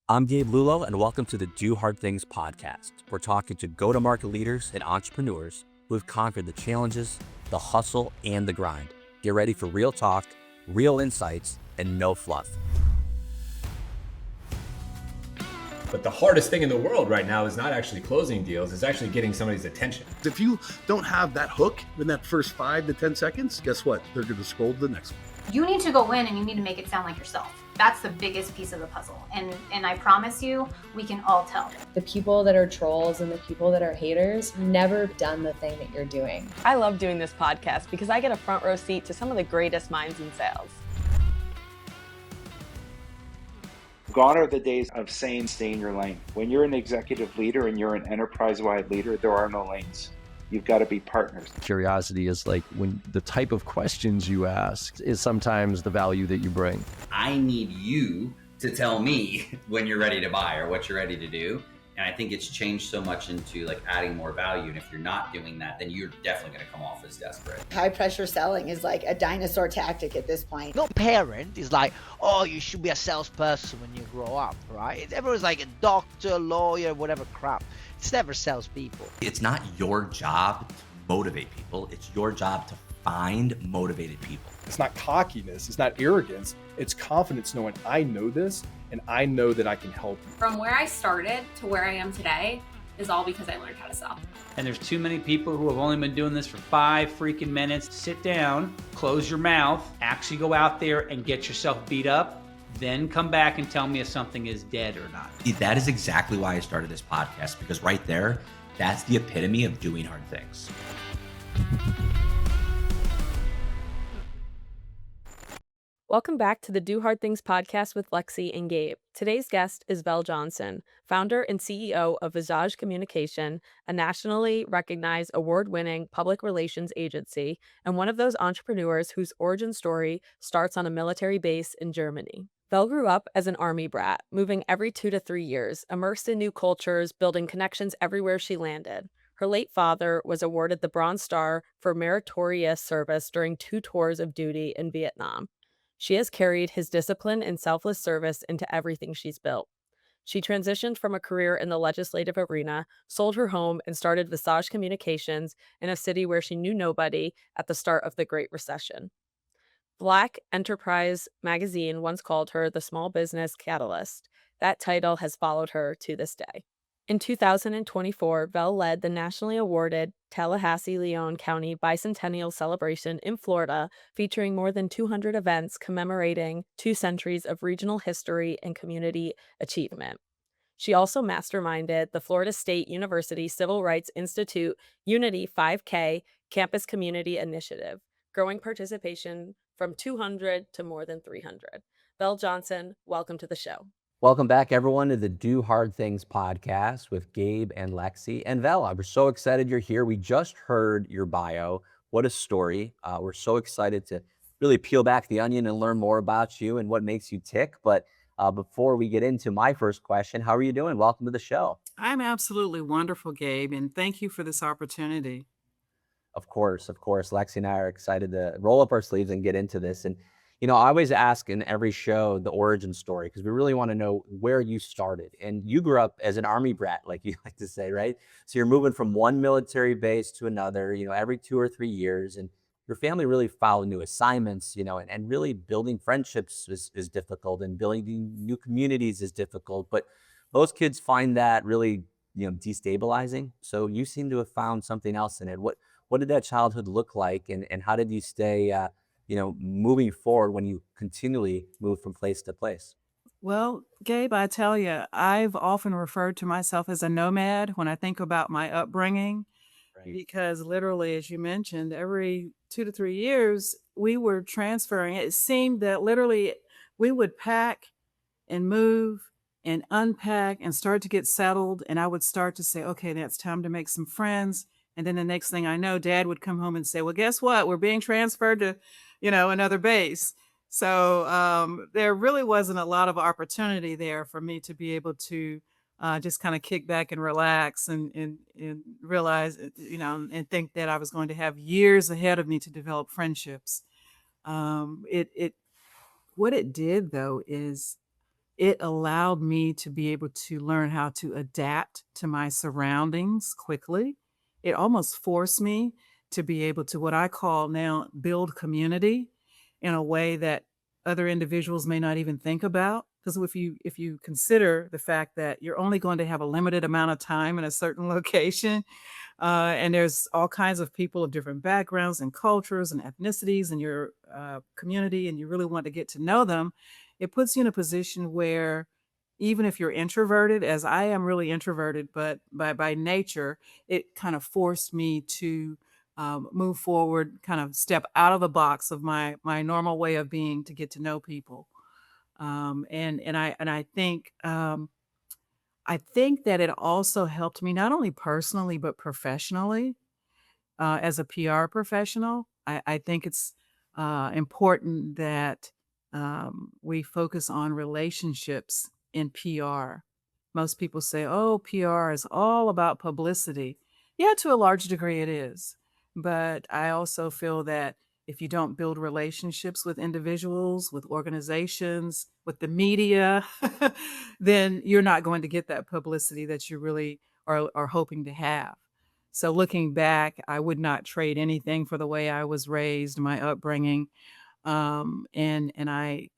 I'm Gabe Lullo, and welcome to the Do Hard Things podcast. We're talking to go-to-market leaders and entrepreneurs who have conquered the challenges, the hustle, and the grind. Get ready for real talk, real insights, and no fluff. But the hardest thing in the world right now is not actually closing deals, it's actually getting somebody's attention. If you don't have that hook in that first 5 to 10 seconds, guess what? They're going to scroll to the next one. You need to go in and you need to make it sound like yourself. That's the biggest piece of the puzzle. And I promise you, we can all tell. The people that are trolls and the people that are haters never done the thing that you're doing. I love doing this podcast because I get a front row seat to some of the greatest minds in sales. Gone are the days of saying stay in your lane. When you're an executive leader and you're an enterprise-wide leader, there are no lanes. You've got to be partners. Curiosity is like when the type of questions you ask is sometimes the value that you bring. I need you to tell me when you're ready to buy or what you're ready to do. And I think it's changed so much into like adding more value. And if you're not doing that, then you're definitely going to come off as desperate. High pressure selling is like a dinosaur tactic at this point. No parent is like, oh, you should be a salesperson when you grow up, right? Everyone's like a doctor, lawyer, whatever crap. It's never salespeople. It's not your job to motivate people. It's your job to find motivated people. It's not cockiness. It's not arrogance. It's confidence knowing I know this and I know that I can help you. From where I started to where I am today is all because I learned how to sell. And there's too many people who have only been doing this for 5 freaking minutes. Sit down, close your mouth, actually go out there and get yourself beat up. Then come back and tell me if something is dead or not. That is exactly why I started this podcast, because right there, that's the epitome of doing hard things. Welcome back to the Do Hard Things podcast with Lexi and Gabe. Today's guest is Vel Johnson, founder and CEO of Vasaj Communications, a nationally recognized award-winning public relations agency, and one of those entrepreneurs whose origin story starts on a military base in Germany. Vel grew up as an army brat, moving every 2 to 3 years, immersed in new cultures, building connections everywhere she landed. Her late father was awarded the Bronze Star for meritorious service during 2 tours of duty in Vietnam. She has carried his discipline and selfless service into everything she's built. She transitioned from a career in the legislative arena, sold her home, and started Vasaj Communications in a city where she knew nobody at the start of the Great Recession. Black Enterprise magazine once called her the small business catalyst. That title has followed her to this day. In 2024, Vel led the nationally awarded Tallahassee-Leon County Bicentennial Celebration in Florida, featuring more than 200 events commemorating 2 centuries of regional history and community achievement. She also masterminded the Florida State University Civil Rights Institute Unity 5K Campus Community Initiative, growing participation from 200 to more than 300. Vel Johnson, welcome to the show. Welcome back, everyone, to the Do Hard Things podcast with Gabe and Lexi. And Vel, we're so excited you're here. We just heard your bio. What a story. We're so excited to really peel back the onion and learn more about you and what makes you tick. But before we get into my first question, how are you doing? Welcome to the show. I'm absolutely wonderful, Gabe, and thank you for this opportunity. Of course. Lexi and I are excited to roll up our sleeves and get into this. And you know, I always ask in every show the origin story because we really want to know where you started. And you grew up as an army brat, like you like to say, right? So you're moving from one military base to another, you know, every 2 or 3 years. And your family really followed new assignments, you know, and really building friendships is difficult and building new communities is difficult. But most kids find that really, you know, destabilizing. So you seem to have found something else in it. What did that childhood look like? And how did you stay moving forward when you continually move from place to place? Well, Gabe, I tell you, I've often referred to myself as a nomad when I think about my upbringing, right? Because literally, as you mentioned, every 2 to 3 years, we were transferring. It seemed that literally we would pack and move and unpack and start to get settled. And I would start to say, okay, that's time to make some friends. And then the next thing I know, Dad would come home and say, well, guess what? We're being transferred to, another base. So there really wasn't a lot of opportunity there for me to be able to just kind of kick back and relax and realize, and think that I was going to have years ahead of me to develop friendships. What it did, though, is it allowed me to be able to learn how to adapt to my surroundings quickly. It almost forced me to be able to, what I call now, build community in a way that other individuals may not even think about. Because if you consider the fact that you're only going to have a limited amount of time in a certain location, and there's all kinds of people of different backgrounds and cultures and ethnicities in your community, and you really want to get to know them, it puts you in a position where even if you're introverted, as I am really introverted, but by nature, it kind of forced me to move forward, kind of step out of the box of my normal way of being to get to know people. And I think that it also helped me not only personally but professionally as a PR professional. I think it's important that we focus on relationships in PR. Most people say, oh, PR is all about publicity. Yeah, to a large degree it is. But I also feel that if you don't build relationships with individuals, with organizations, with the media, then you're not going to get that publicity that you really are hoping to have. So looking back, I would not trade anything for the way I was raised, my upbringing, and I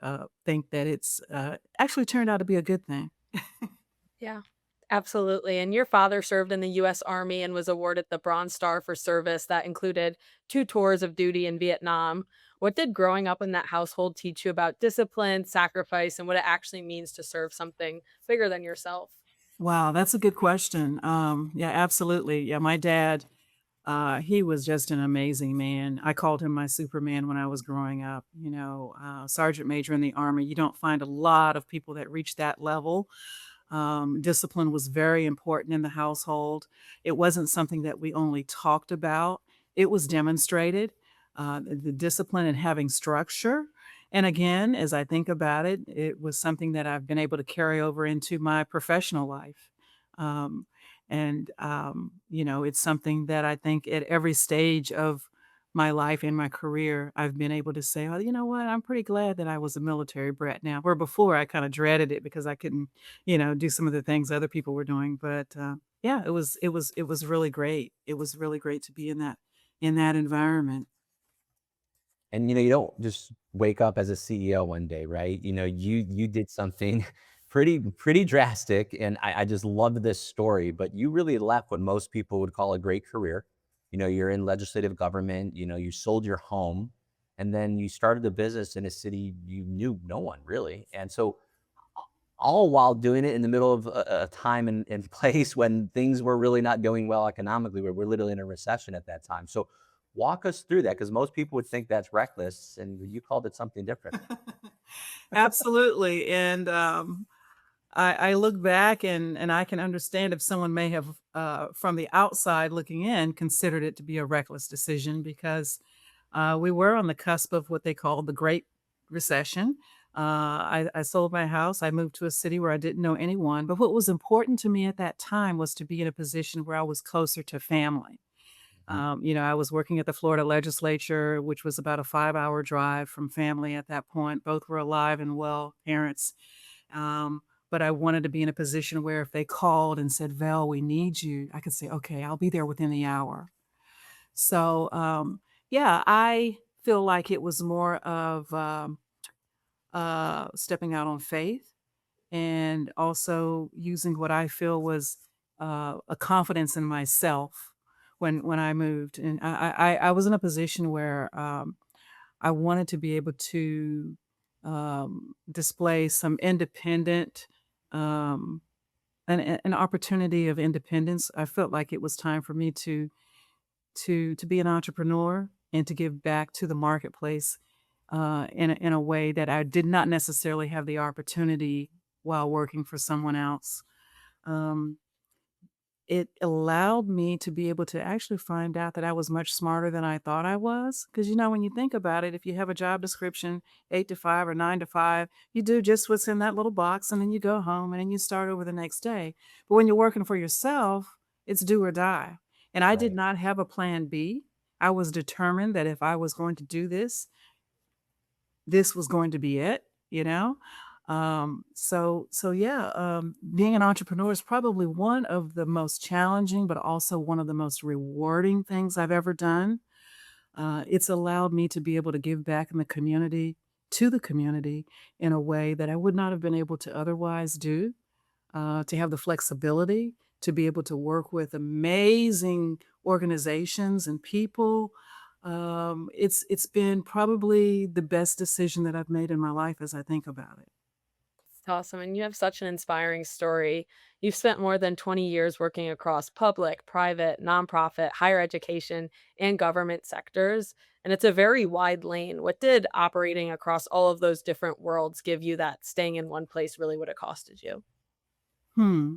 think that it's actually turned out to be a good thing. Yeah, absolutely. And your father served in the U.S. Army and was awarded the Bronze Star for service that included 2 tours of duty in Vietnam. What did growing up in that household teach you about discipline, sacrifice, and what it actually means to serve something bigger than yourself? Wow, that's a good question. Yeah, absolutely. Yeah, my dad, he was just an amazing man. I called him my Superman when I was growing up. Sergeant major in the Army. You don't find a lot of people that reach that level. Discipline was very important in the household. It wasn't something that we only talked about, it was demonstrated. The discipline and having structure. And again, as I think about it, it was something that I've been able to carry over into my professional life. Um, it's something that I think at every stage of my life and my career, I've been able to say, oh, you know what? I'm pretty glad that I was a military brat now. Where before I kind of dreaded it because I couldn't, do some of the things other people were doing. But yeah, it was really great. It was really great to be in that environment. And you don't just wake up as a CEO one day, right? You did something pretty drastic, and I just love this story. But you really left what most people would call a great career. You're in legislative government. You sold your home, and then you started a business in a city you knew no one really. And so all while doing it in the middle of a time and place when things were really not going well economically. We're literally in a recession at that time. So walk us through that, because most people would think that's reckless, and you called it something different. Absolutely. And I look back and I can understand if someone may have, from the outside looking in, considered it to be a reckless decision because we were on the cusp of what they call the Great Recession. I sold my house. I moved to a city where I didn't know anyone. But what was important to me at that time was to be in a position where I was closer to family. I was working at the Florida legislature, which was about a 5-hour drive from family at that point. Both were alive and well, parents. But I wanted to be in a position where if they called and said, Vel, we need you, I could say, okay, I'll be there within the hour. So, yeah, I feel like it was more of stepping out on faith and also using what I feel was a confidence in myself when I moved. And I was in a position where I wanted to be able to display some independent, um, an opportunity of independence. I felt like it was time for me to be an entrepreneur and to give back to the marketplace in a way that I did not necessarily have the opportunity while working for someone else. Um, it allowed me to be able to actually find out that I was much smarter than I thought I was. Because, when you think about it, if you have a job description, 8 to 5 or 9 to 5, you do just what's in that little box and then you go home and then you start over the next day. But when you're working for yourself, it's do or die. And I did not have a plan B. I was determined that if I was going to do this, this was going to be it, you know? So yeah, being an entrepreneur is probably one of the most challenging, but also one of the most rewarding things I've ever done. It's allowed me to be able to give back in the community to the community in a way that I would not have been able to otherwise do. To have the flexibility to be able to work with amazing organizations and people. It's been probably the best decision that I've made in my life as I think about it. It's awesome. And you have such an inspiring story. You've spent more than 20 years working across public, private, nonprofit, higher education, and government sectors. And it's a very wide lane. What did operating across all of those different worlds give you that staying in one place really would have costed you? Hmm.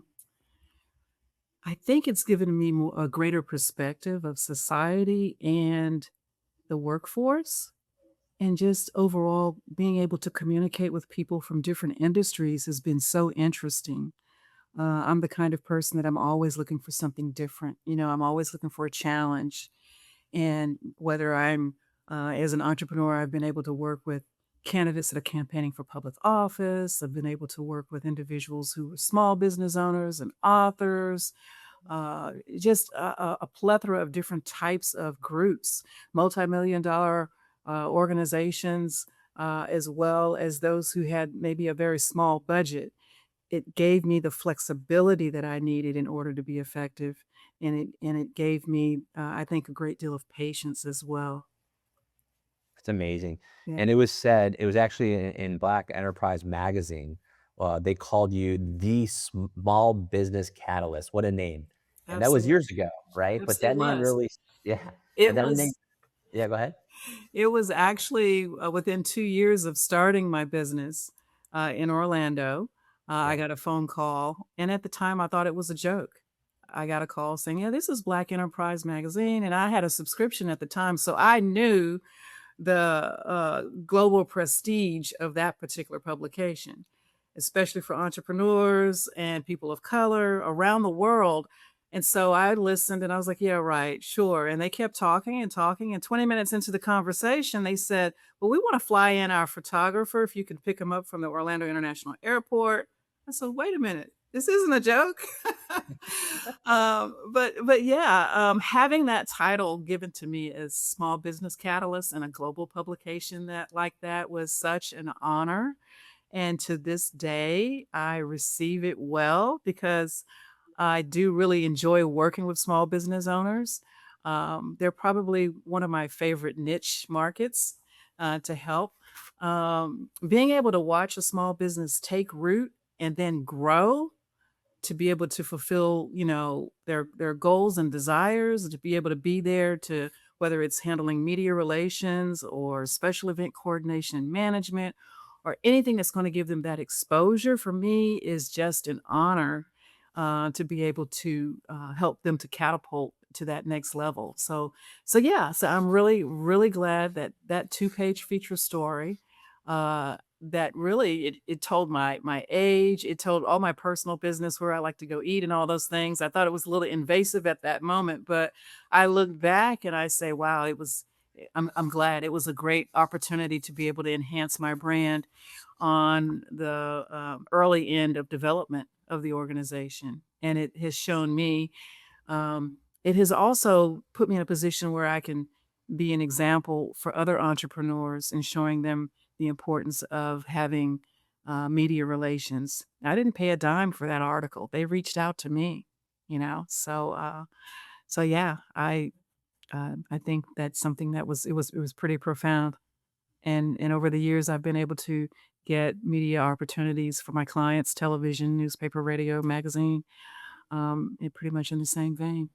I think it's given me a greater perspective of society and the workforce. And just overall being able to communicate with people from different industries has been so interesting. I'm the kind of person that I'm always looking for something different. I'm always looking for a challenge. And whether I'm as an entrepreneur, I've been able to work with candidates that are campaigning for public office. I've been able to work with individuals who are small business owners and authors, just a plethora of different types of groups, multi-million dollar organizations, as well as those who had maybe a very small budget. It gave me the flexibility that I needed in order to be effective, and it gave me, I think, a great deal of patience as well. It's amazing. Yeah. And it was said, it was actually in Black Enterprise Magazine, they called you the small business catalyst. What a name. And that was Absolutely. years ago, right? But It that name was. really, yeah. It And that name, was yeah, go ahead. it was actually within 2 years of starting my business in Orlando. I Yeah. got a phone call, and at the time, I thought it was a joke. I got a call saying, "Yeah, this is Black Enterprise Magazine," and I had a subscription at the time, so I knew the global prestige of that particular publication, especially for entrepreneurs and people of color around the world. And so I listened and I was like, yeah, right, sure. And they kept talking and talking. And 20 minutes into the conversation, they said, well, we want to fly in our photographer if you can pick him up from the Orlando International Airport. I said, wait a minute, this isn't a joke. But yeah, having that title given to me as Small Business Catalyst and a global publication that like that was such an honor. And to this day, I receive it well because I do really enjoy working with small business owners. They're probably one of my favorite niche markets to help. Being able to watch a small business take root and then grow to be able to fulfill, their goals and desires, to be able to be there to whether it's handling media relations or special event coordination and management or anything that's going to give them that exposure for me is just an honor to be able to help them to catapult to that next level. So yeah, so I'm really, really glad that that two-page feature story that really it told my age, it told all my personal business, where I like to go eat and all those things. I thought it was a little invasive at that moment, but I look back and I say, wow, I'm glad it was a great opportunity to be able to enhance my brand on the early end of development of the organization. And it has shown me, it has also put me in a position where I can be an example for other entrepreneurs and showing them the importance of having media relations. I didn't pay a dime for that article. They reached out to me, so yeah, I think that's something that was pretty profound. And over the years, I've been able to get media opportunities for my clients, television, newspaper, radio, magazine, pretty much in the same vein.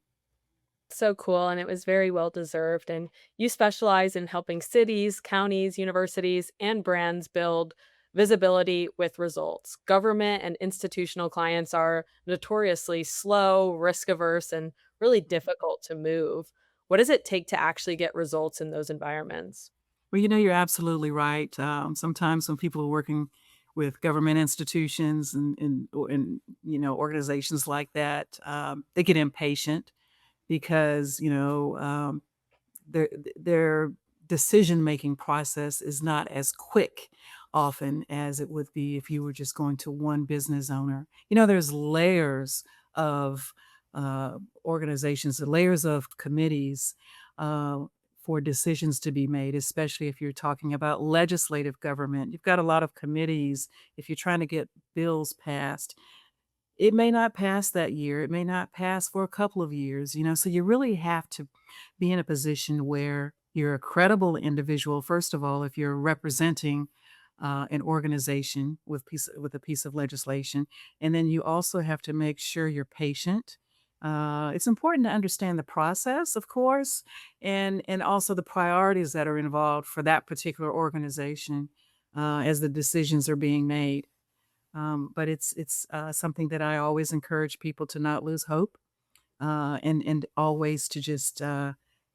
So cool, and it was very well deserved. And you specialize in helping cities, counties, universities, and brands build visibility with results. Government and institutional clients are notoriously slow, risk averse, and really difficult to move. What does it take to actually get results in those environments? Well, you're absolutely right. Sometimes when people are working with government institutions and organizations like that, they get impatient because their decision making process is not as quick often as it would be if you were just going to one business owner. You know, there's layers of organizations, layers of committees uh, for decisions to be made, especially if you're talking about legislative government. You've got a lot of committees. If you're trying to get bills passed, it may not pass that year. It may not pass for a couple of years, you know, so you really have to be in a position where you're a credible individual, first of all, if you're representing an organization with a piece of legislation. And then you also have to make sure you're patient. It's important to understand the process, of course, and also the priorities that are involved for that particular organization as the decisions are being made. But it's something that I always encourage people to not lose hope, and always to just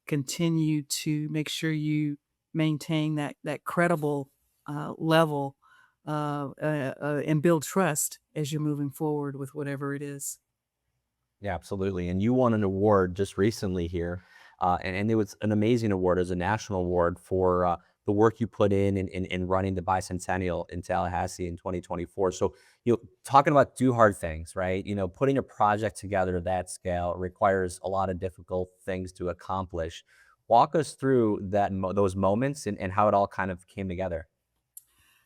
continue to make sure you maintain that credible level and build trust as you're moving forward with whatever it is. Yeah, absolutely. And you won an award just recently here, and it was an amazing award. It was a national award for the work you put in running the bicentennial in Tallahassee in 2024. So, talking about do hard things, right? Putting a project together of that scale requires a lot of difficult things to accomplish. Walk us through those moments and how it all kind of came together.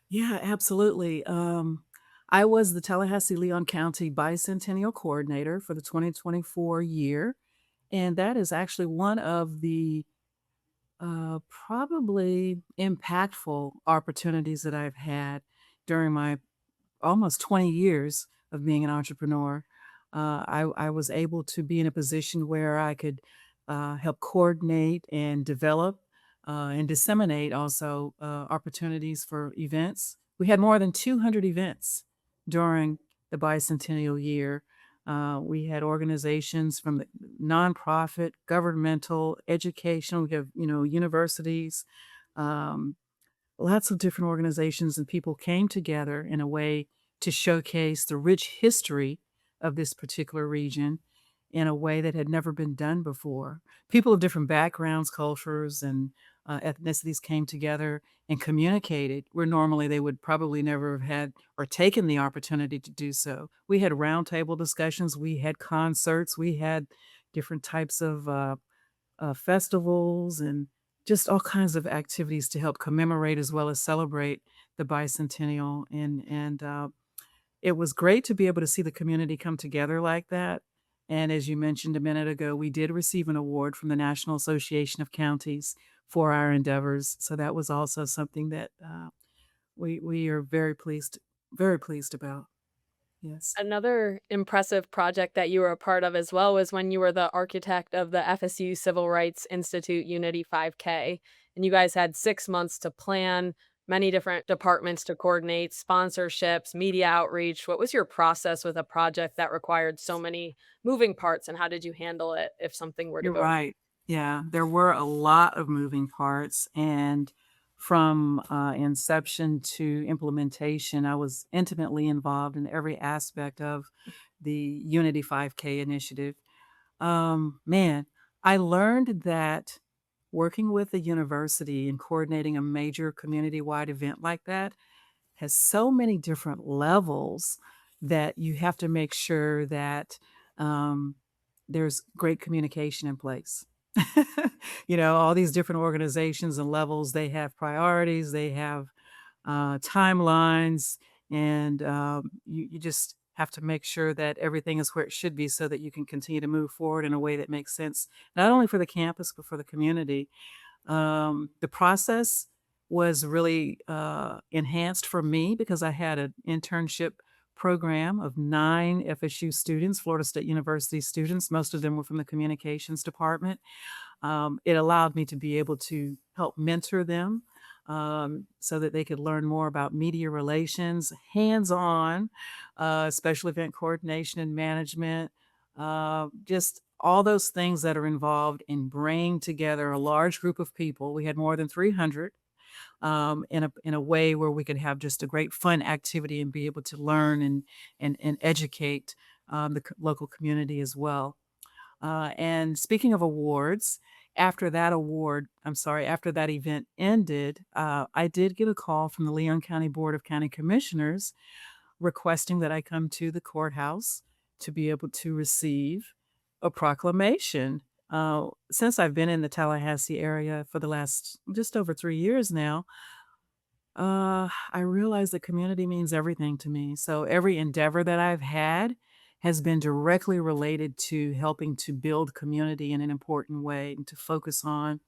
Yeah, absolutely. I was the Tallahassee-Leon County Bicentennial Coordinator for the 2024 year, and that is actually one of the probably impactful opportunities that I've had during my almost 20 years of being an entrepreneur. I was able to be in a position where I could help coordinate and develop and disseminate also opportunities for events. We had more than 200 events during the bicentennial year. We had organizations from the nonprofit, governmental, educational. We have, universities, um, lots of different organizations and people came together in a way to showcase the rich history of this particular region in a way that had never been done before. People of different backgrounds, cultures, and ethnicities came together and communicated where normally they would probably never have had or taken the opportunity to do so. We had roundtable discussions, we had concerts, we had different types of festivals and just all kinds of activities to help commemorate as well as celebrate the bicentennial. And it was great to be able to see the community come together like that. And as you mentioned a minute ago, we did receive an award from the National Association of Counties for our endeavors. So that was also something that we are very pleased about. Yes. Another impressive project that you were a part of as well was when you were the architect of the FSU Civil Rights Institute Unity 5K. And you guys had 6 months to plan, many different departments to coordinate, sponsorships, media outreach. What was your process with a project that required so many moving parts, and how did you handle it if something were to You're go? right. Yeah, there were a lot of moving parts, and from inception to implementation, I was intimately involved in every aspect of the Unity 5K initiative. Man, I learned that working with a university and coordinating a major community-wide event like that has so many different levels that you have to make sure that um, there's great communication in place. All these different organizations and levels, they have priorities, they have timelines, and you just have to make sure that everything is where it should be so that you can continue to move forward in a way that makes sense, not only for the campus, but for the community. The process was really enhanced for me because I had an internship program of 9 FSU students, Florida State University students. Most of them were from the communications department. It allowed me to be able to help mentor them so that they could learn more about media relations, hands-on, special event coordination and management, just all those things that are involved in bringing together a large group of people. We had more than 300 in a way where we could have just a great fun activity and be able to learn and educate the local community as well. And speaking of awards, after that after that event ended, I did get a call from the Leon County Board of County Commissioners requesting that I come to the courthouse to be able to receive a proclamation. Since I've been in the Tallahassee area for the last just over 3 years now, I realize that community means everything to me. So every endeavor that I've had has been directly related to helping to build community in an important way and to focus on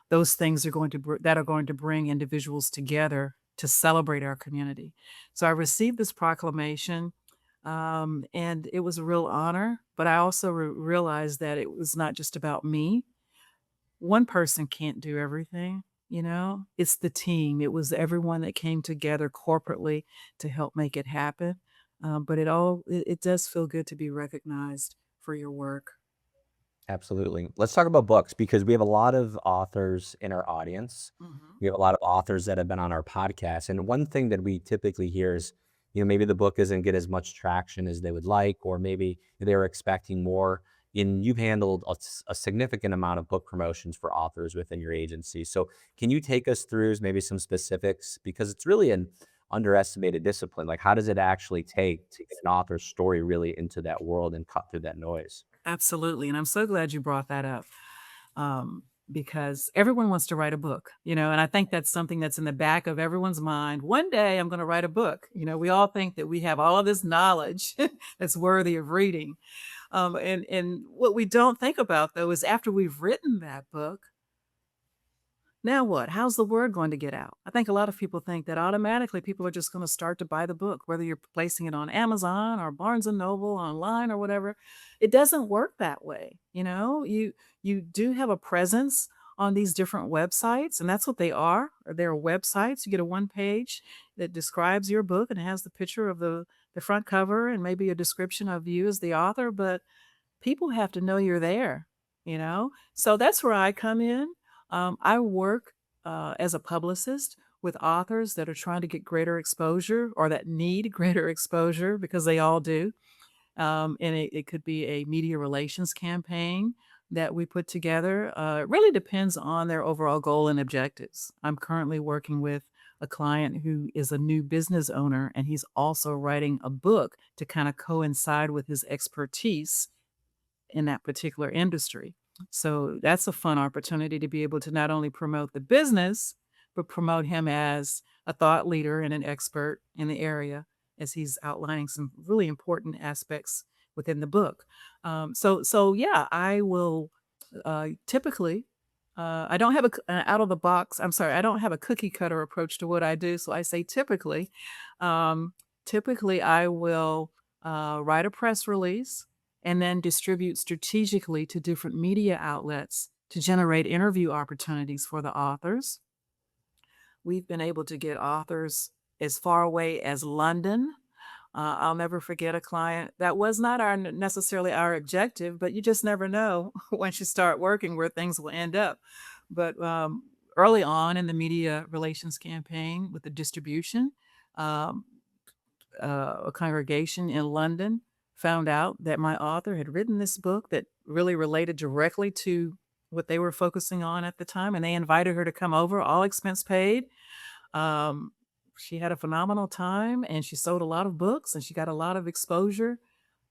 those things that are going to bring individuals together to celebrate our community. So I received this proclamation, and it was a real honor. But I also realized that it was not just about me. One person can't do everything, you know? It's the team. It was everyone that came together corporately to help make it happen. But it does feel good to be recognized for your work. Absolutely. Let's talk about books because we have a lot of authors in our audience. We have a lot of authors that have been on our podcast. And one thing that we typically hear is, maybe the book doesn't get as much traction as they would like, or maybe they were expecting more. And you've handled a significant amount of book promotions for authors within your agency. So can you take us through maybe some specifics? Because it's really an underestimated discipline. Like, how does it actually take to get an author's story really into that world and cut through that noise? Absolutely. And I'm so glad you brought that up, because everyone wants to write a book, and I think that's something that's in the back of everyone's mind. One day I'm going to write a book. We all think that we have all of this knowledge that's worthy of reading. And what we don't think about, though, is after we've written that book, now what? How's the word going to get out? I think a lot of people think that automatically people are just going to start to buy the book, whether you're placing it on Amazon or Barnes and Noble online or whatever. It doesn't work that way. You do have a presence on these different websites, and that's what they are. They're websites. You get a one page that describes your book and it has the picture of the front cover and maybe a description of you as the author, but people have to know you're there. So that's where I come in. I work as a publicist with authors that are trying to get greater exposure or that need greater exposure because they all do. And it could be a media relations campaign that we put together. It really depends on their overall goal and objectives. I'm currently working with a client who is a new business owner, and he's also writing a book to kind of coincide with his expertise in that particular industry. So that's a fun opportunity to be able to not only promote the business, but promote him as a thought leader and an expert in the area as he's outlining some really important aspects within the book. So yeah, I will typically, I don't have an out of the box, I'm sorry, I don't have a cookie cutter approach to what I do. So I say typically I will write a press release and then distribute strategically to different media outlets to generate interview opportunities for the authors. We've been able to get authors as far away as London. I'll never forget a client that was not necessarily our objective, but you just never know once you start working where things will end up. But early on in the media relations campaign with the distribution, a congregation in London found out that my author had written this book that really related directly to what they were focusing on at the time, and they invited her to come over, all expense paid. She had a phenomenal time, and she sold a lot of books, and she got a lot of exposure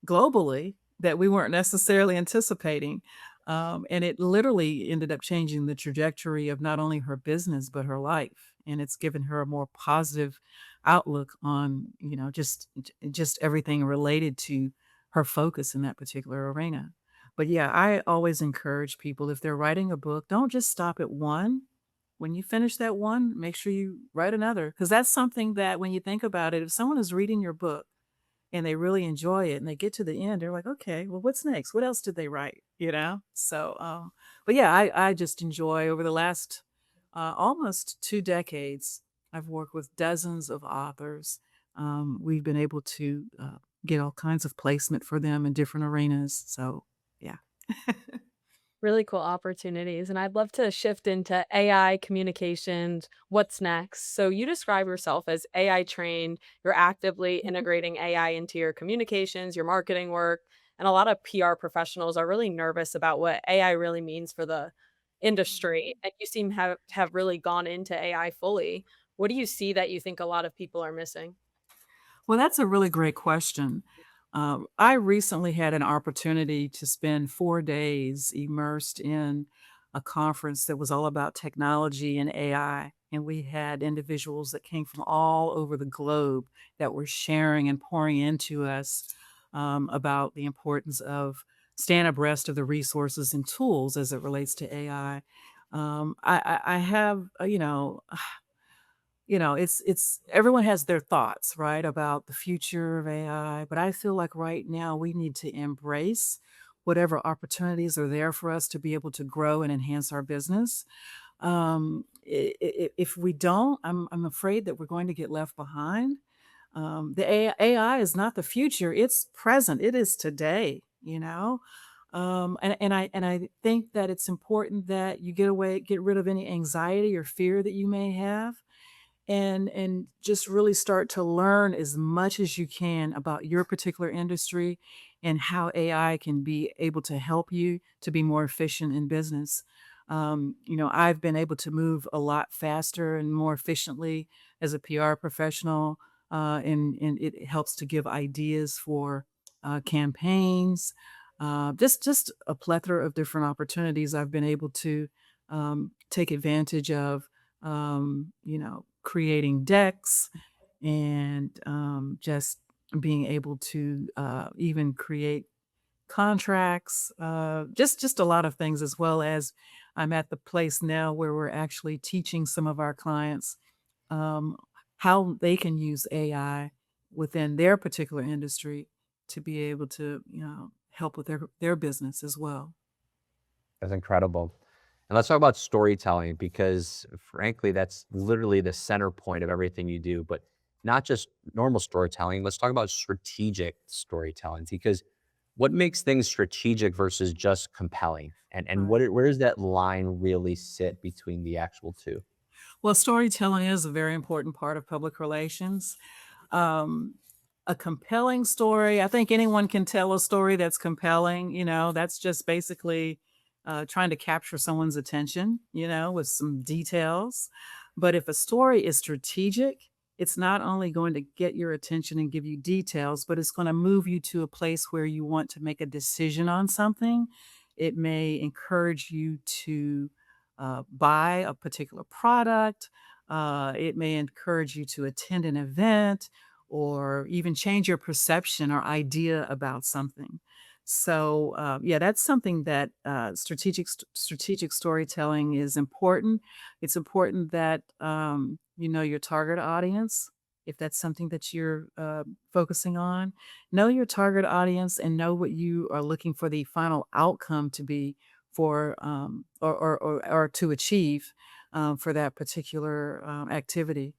globally that we weren't necessarily anticipating. And it literally ended up changing the trajectory of not only her business, but her life. And it's given her a more positive outlook on, just everything related to her focus in that particular arena. But yeah, I always encourage people, if they're writing a book, don't just stop at one. When you finish that one, make sure you write another. Because that's something that when you think about it, if someone is reading your book and they really enjoy it and they get to the end, they're like, okay, well, what's next? What else did they write? So, but yeah, I just enjoy over the last almost 2 decades, I've worked with dozens of authors. We've been able to get all kinds of placement for them in different arenas. So, yeah. Really cool opportunities. And I'd love to shift into AI communications. What's next? So you describe yourself as AI trained. You're actively integrating AI into your communications, your marketing work. And a lot of PR professionals are really nervous about what AI really means for the industry, and you seem have really gone into AI fully. What do you see that you think a lot of people are missing? Well, that's a really great question. I recently had an opportunity to spend 4 days immersed in a conference that was all about technology and AI. And we had individuals that came from all over the globe that were sharing and pouring into us about the importance of staying abreast of the resources and tools as it relates to AI. I have, it's everyone has their thoughts, right, about the future of AI, but I feel like right now we need to embrace whatever opportunities are there for us to be able to grow and enhance our business. If we don't, I'm afraid that we're going to get left behind. The AI is not the future; it's present. It is today. And I think that it's important that you get rid of any anxiety or fear that you may have and just really start to learn as much as you can about your particular industry and how AI can be able to help you to be more efficient in business. I've been able to move a lot faster and more efficiently as a PR professional, and it helps to give ideas for campaigns. Just a plethora of different opportunities I've been able to take advantage of, creating decks and just being able to even create contracts, just a lot of things, as well as I'm at the place now where we're actually teaching some of our clients um, how they can use AI within their particular industry to be able to, help with their business as well. That's incredible. And let's talk about storytelling because, frankly, that's literally the center point of everything you do, but not just normal storytelling. Let's talk about strategic storytelling because what makes things strategic versus just compelling? And where does that line really sit between the actual two? Well, storytelling is a very important part of public relations. Um, a compelling story, I think anyone can tell a story that's compelling. That's just basically trying to capture someone's attention, with some details. But if a story is strategic, it's not only going to get your attention and give you details, but it's going to move you to a place where you want to make a decision on something. It may encourage you to buy a particular product. It may encourage you to attend an event or even change your perception or idea about something. So, yeah, that's something that strategic storytelling is important. It's important that you know your target audience. If that's something that you're focusing on, know your target audience and know what you are looking for the final outcome to be for or to achieve for that particular activity.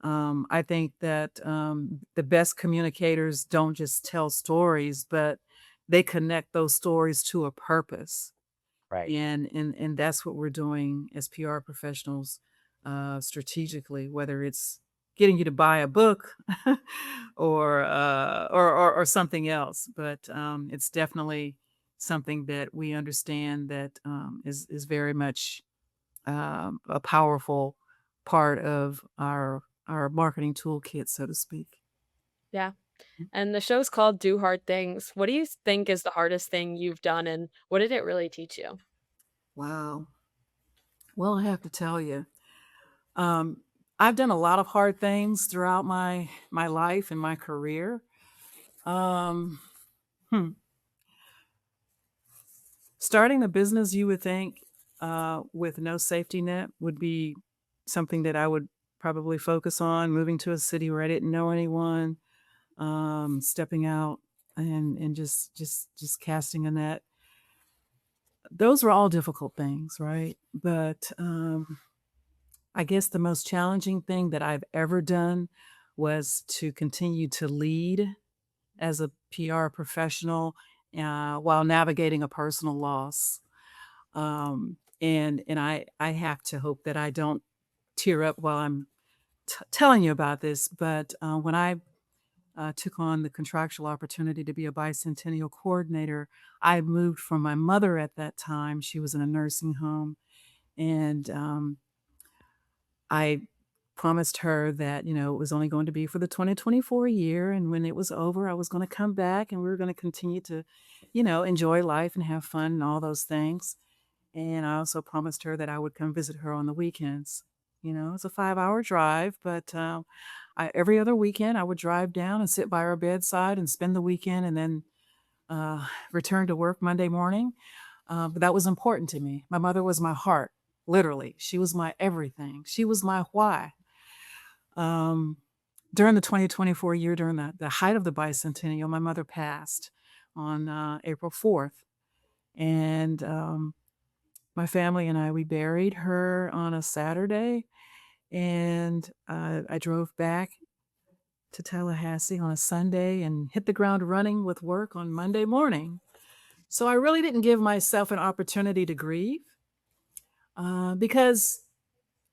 I think that the best communicators don't just tell stories, but they connect those stories to a purpose. Right. And that's what we're doing as PR professionals strategically, whether it's getting you to buy a book or something else. But it's definitely something that we understand that is very much a powerful part of our marketing toolkit, so to speak. Yeah. And the show's called Do Hard Things. What do you think is the hardest thing you've done, and what did it really teach you? Wow. Well, I have to tell you, um, I've done a lot of hard things throughout my life and my career. Um, hmm. Starting a business, you would think, with no safety net would be something that I would probably focus on. Moving to a city where I didn't know anyone, stepping out and just casting a net. Those were all difficult things, right? But I guess the most challenging thing that I've ever done was to continue to lead as a PR professional while navigating a personal loss. And I have to hope that I don't tear up while I'm telling you about this. But when I took on the contractual opportunity to be a bicentennial coordinator, I moved from my mother at that time. She was in a nursing home, And I promised her that, it was only going to be for the 2024 year. And when it was over, I was going to come back and we were going to continue to, enjoy life and have fun and all those things. And I also promised her that I would come visit her on the weekends. It's a 5-hour drive, but every other weekend I would drive down and sit by her bedside and spend the weekend and then return to work Monday morning. But that was important to me. My mother was my heart, literally. She was my everything. She was my why. During the 2024 year, during the height of the bicentennial, my mother passed on April 4th. And my family and we buried her on a Saturday. And I drove back to Tallahassee on a Sunday and hit the ground running with work on Monday morning. So I really didn't give myself an opportunity to grieve because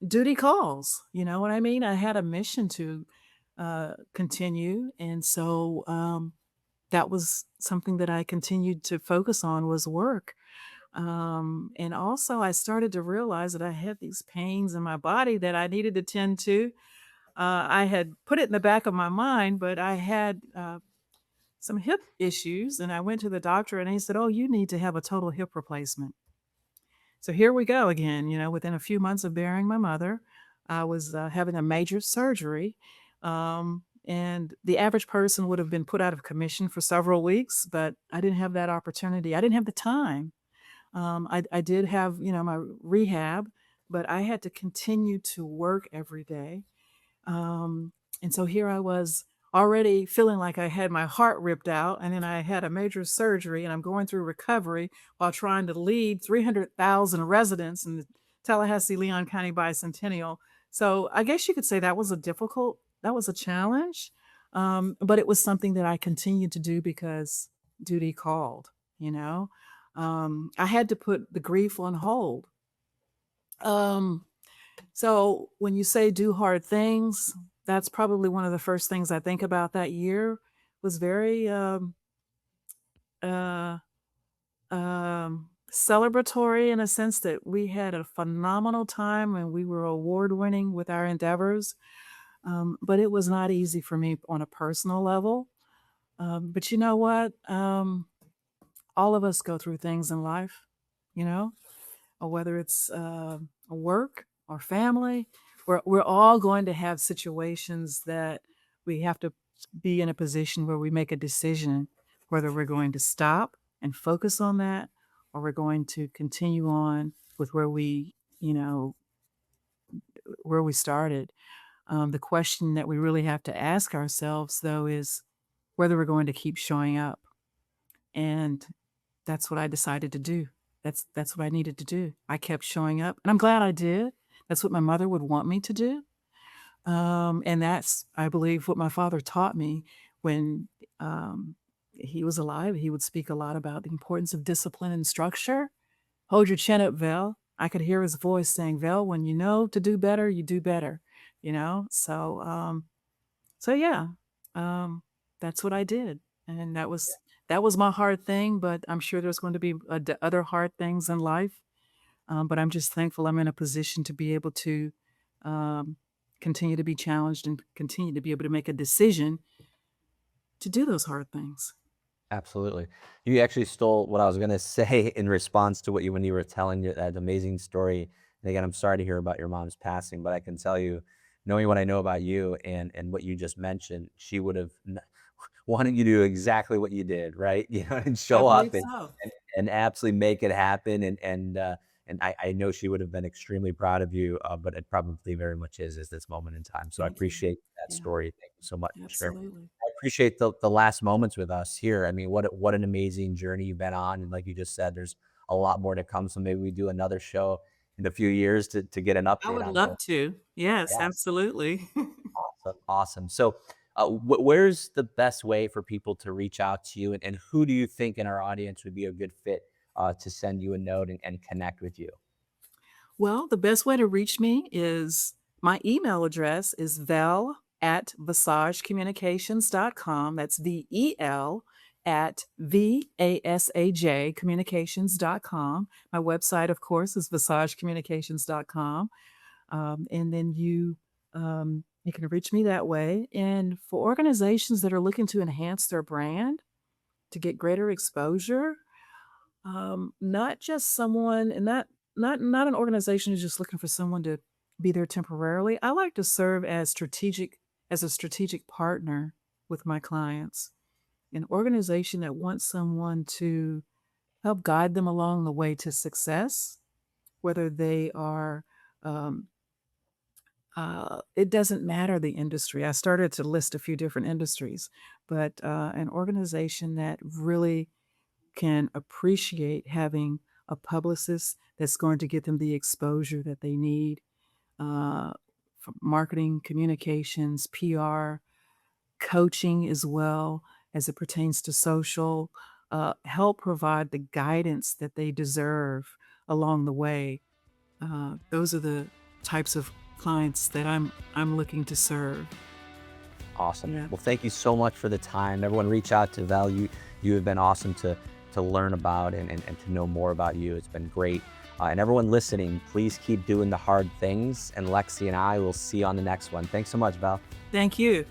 duty calls. You know what I mean? I had a mission to continue. And so that was something that I continued to focus on was work. And also I started to realize that I had these pains in my body that I needed to tend to. I had put it in the back of my mind, but I had some hip issues, and I went to the doctor and he said, "Oh, you need to have a total hip replacement." So here we go again. Within a few months of burying my mother, I was having a major surgery. And the average person would have been put out of commission for several weeks, but I didn't have that opportunity. I didn't have the time. I did have, my rehab, but I had to continue to work every day. And so here I was already feeling like I had my heart ripped out, and then I had a major surgery, and I'm going through recovery while trying to lead 300,000 residents in the Tallahassee Leon County Bicentennial. So I guess you could say that was a challenge, but it was something that I continued to do because duty called. I had to put the grief on hold. So when you say do hard things, that's probably one of the first things I think about that year was very uh, celebratory in a sense that we had a phenomenal time and we were award winning with our endeavors. But it was not easy for me on a personal level. But you know what? All of us go through things in life, or whether it's work or family. We're all going to have situations that we have to be in a position where we make a decision whether we're going to stop and focus on that or we're going to continue on with where we started. The question that we really have to ask ourselves, though, is whether we're going to keep showing up. And that's what I decided to do. That's what I needed to do. I kept showing up, and I'm glad I did. That's what my mother would want me to do. And that's, I believe, what my father taught me when he was alive. He would speak a lot about the importance of discipline and structure. Hold your chin up, Vel. I could hear his voice saying, "Vel, when you know to do better, you do better." So yeah, that's what I did, and that was my hard thing. But I'm sure there's going to be other hard things in life. But I'm just thankful I'm in a position to be able to continue to be challenged and continue to be able to make a decision to do those hard things. Absolutely. You actually stole what I was going to say in response to when you were telling that amazing story. And again, I'm sorry to hear about your mom's passing, but I can tell you, knowing what I know about you and what you just mentioned, she would have wanted you to do exactly what you did, right? And show I up believe so. and absolutely make it happen. And I know she would have been extremely proud of you, but it probably very much is this moment in time. So I Thank you. appreciate that Yeah, story. Thank you so much for sharing. absolutely. I appreciate the last moments with us here. I mean, what an amazing journey you've been on. And like you just said, there's a lot more to come. So maybe we do another show in a few years to get an I update would on love things. to. Yes, Yes. absolutely. Awesome. So where's the best way for people to reach out to you? And who do you think in our audience would be a good fit to send you a note and connect with you? Well, the best way to reach me is my email address is vel@vasajcommunications.com. That's VEL at vasajcommunications.com. My website, of course, is vasajcommunications.com. And then you can reach me that way. And for organizations that are looking to enhance their brand, to get greater exposure, not just someone, and not an organization who's just looking for someone to be there temporarily. I like to serve as a strategic partner with my clients. An organization that wants someone to help guide them along the way to success, whether they are, it doesn't matter the industry. I started to list a few different industries, but an organization that really can appreciate having a publicist that's going to get them the exposure that they need, for marketing, communications, PR, coaching as well as it pertains to social, help provide the guidance that they deserve along the way. Those are the types of clients that I'm looking to serve. Awesome. Yeah. Well, thank you so much for the time. Everyone reach out to Vel. You have been awesome to learn about and to know more about you. It's been great. And everyone listening, please keep doing the hard things. And Lexi and I will see you on the next one. Thanks so much, Vel. Thank you.